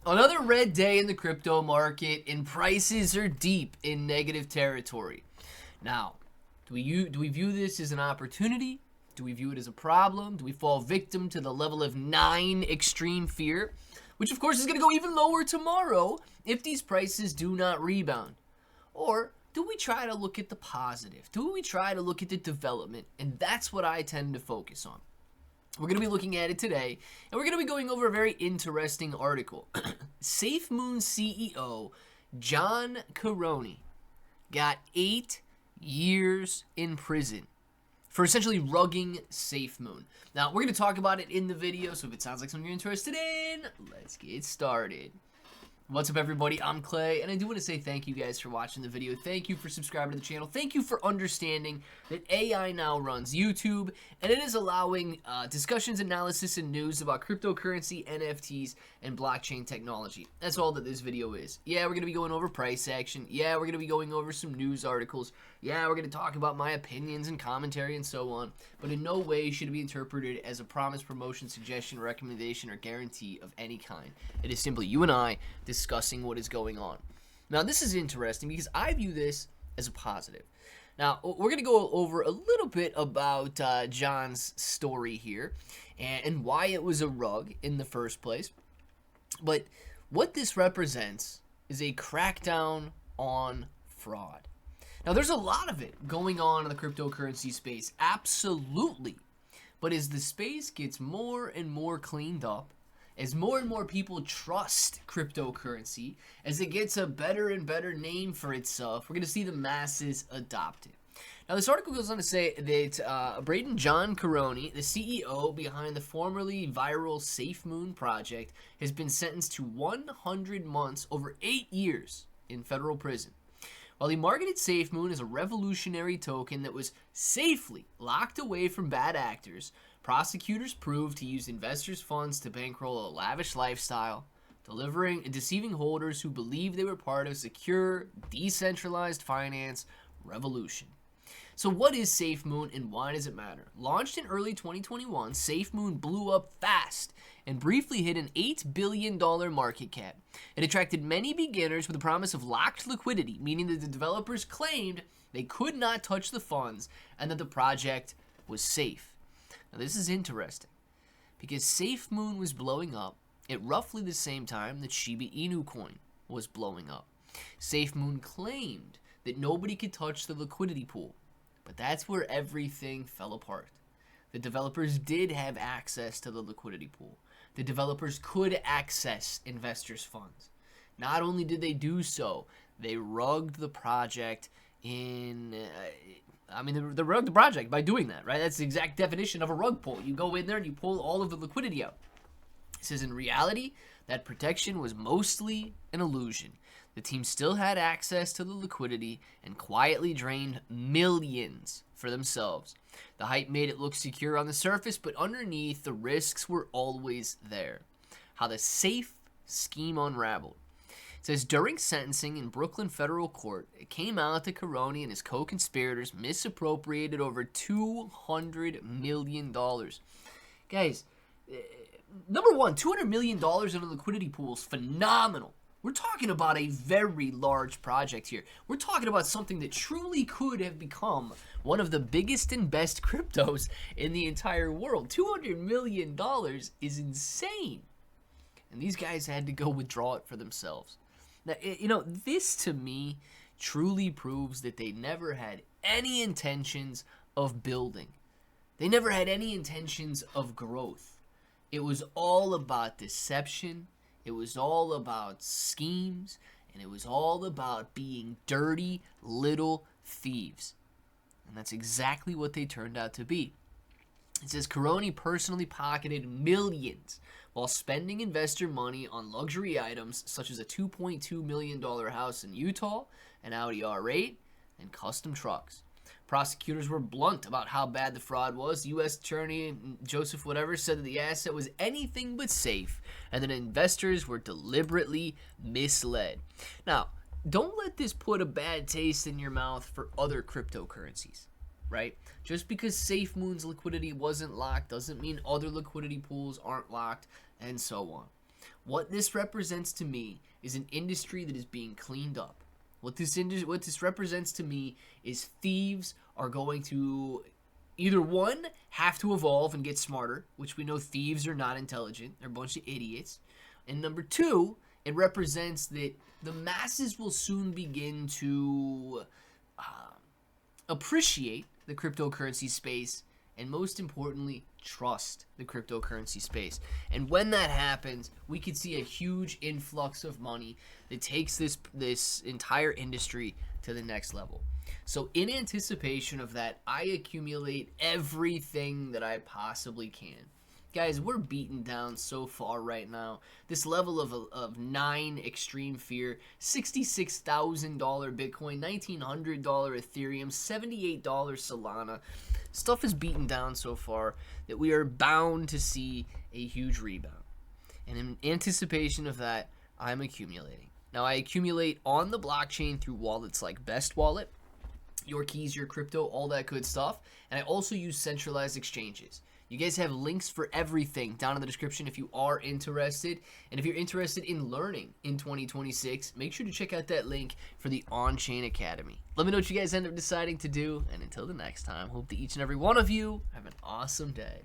Another red day in the crypto market, and prices are deep in negative territory. Now, do we view this as an opportunity? Do we view it as a problem? Do we fall victim to the level of 9 extreme fear? Which, of course, is going to go even lower tomorrow if these prices do not rebound. Or do we try to look at the positive? Do we try to look at the development? And that's what I tend to focus on. We're going to be looking at it today, and we're going to be going over a very interesting article. SafeMoon CEO John Caroni got 8 years in prison for essentially rugging SafeMoon. Now, we're going to talk about it in the video, so if it sounds like something you're interested in, let's get started. What's up, everybody? I'm Clay, and I do want to say thank you guys for watching the video. Thank you for subscribing to the channel. Thank you for understanding that AI now runs YouTube, and it is allowing discussions, analysis, and news about cryptocurrency, NFTs, and blockchain technology. That's all that this video is. Yeah, we're going to be going over price action. Yeah, we're going to be going over some news articles. Yeah, we're going to talk about my opinions and commentary and so on, but in no way should it be interpreted as a promise, promotion, suggestion, recommendation, or guarantee of any kind. It is simply you and I discussing what is going on. Now, this is interesting because I view this as a positive. Now, we're going to go over a little bit about John's story here and why it was a rug in the first place. But what this represents is a crackdown on fraud. Now, there's a lot of it going on in the cryptocurrency space, absolutely. But as the space gets more and more cleaned up, as more and more people trust cryptocurrency, as it gets a better and better name for itself, we're going to see the masses adopt it. Now, this article goes on to say that Braden John Caroni, the CEO behind the formerly viral SafeMoon project, has been sentenced to 100 months over 8 years in federal prison. While he marketed SafeMoon as a revolutionary token that was safely locked away from bad actors, prosecutors proved he used investors' funds to bankroll a lavish lifestyle, deceiving holders who believed they were part of a secure, decentralized finance revolution. So what is SafeMoon and why does it matter? Launched in early 2021, SafeMoon blew up fast and briefly hit an $8 billion market cap. It attracted many beginners with the promise of locked liquidity, meaning that the developers claimed they could not touch the funds and that the project was safe. Now, this is interesting because SafeMoon was blowing up at roughly the same time that Shiba Inu coin was blowing up. SafeMoon claimed that nobody could touch the liquidity pool, but that's where everything fell apart. The developers did have access to the liquidity pool. The developers could access investors' funds. Not only did they do so, they rugged the project in... they rugged the project by doing that, right? That's the exact definition of a rug pull. You go in there and you pull all of the liquidity out. It says in reality, that protection was mostly an illusion. The team still had access to the liquidity and quietly drained millions for themselves. The hype made it look secure on the surface, but underneath, the risks were always there. How the safe scheme unraveled. It says, during sentencing in Brooklyn federal court, it came out that Caroni and his co-conspirators misappropriated over $200 million. Guys, number one, $200 million in a liquidity pool is phenomenal. We're talking about a very large project here. We're talking about something that truly could have become one of the biggest and best cryptos in the entire world. $200 million is insane. And these guys had to go withdraw it for themselves. Now, this to me truly proves that they never had any intentions of building. They never had any intentions of growth. It was all about deception. It was all about schemes, and it was all about being dirty little thieves. And that's exactly what they turned out to be. It says Caroni personally pocketed millions while spending investor money on luxury items such as a $2.2 million house in Utah, an Audi R8, and custom trucks. Prosecutors were blunt about how bad the fraud was. U.S. Attorney Joseph whatever said that the asset was anything but safe and that investors were deliberately misled. Now, don't let this put a bad taste in your mouth for other cryptocurrencies, right? Just because SafeMoon's liquidity wasn't locked doesn't mean other liquidity pools aren't locked and so on. What this represents to me is an industry that is being cleaned up. What this represents to me is thieves are going to either one, have to evolve and get smarter, which we know thieves are not intelligent. They're a bunch of idiots. And number two, it represents that the masses will soon begin to appreciate the cryptocurrency space and, most importantly, trust the cryptocurrency space. And when that happens, we could see a huge influx of money that takes this entire industry to the next level. So in anticipation of that, I accumulate everything that I possibly can. Guys, we're beaten down so far right now. This level of 9 extreme fear, $66,000 Bitcoin, $1,900 Ethereum, $78 Solana. Stuff is beaten down so far that we are bound to see a huge rebound. And in anticipation of that, I'm accumulating. Now, I accumulate on the blockchain through wallets like Best Wallet, Your Keys, Your Crypto, all that good stuff. And I also use centralized exchanges. You guys have links for everything down in the description if you are interested. And if you're interested in learning in 2026, make sure to check out that link for the On-Chain Academy. Let me know what you guys end up deciding to do. And until the next time, hope that each and every one of you have an awesome day.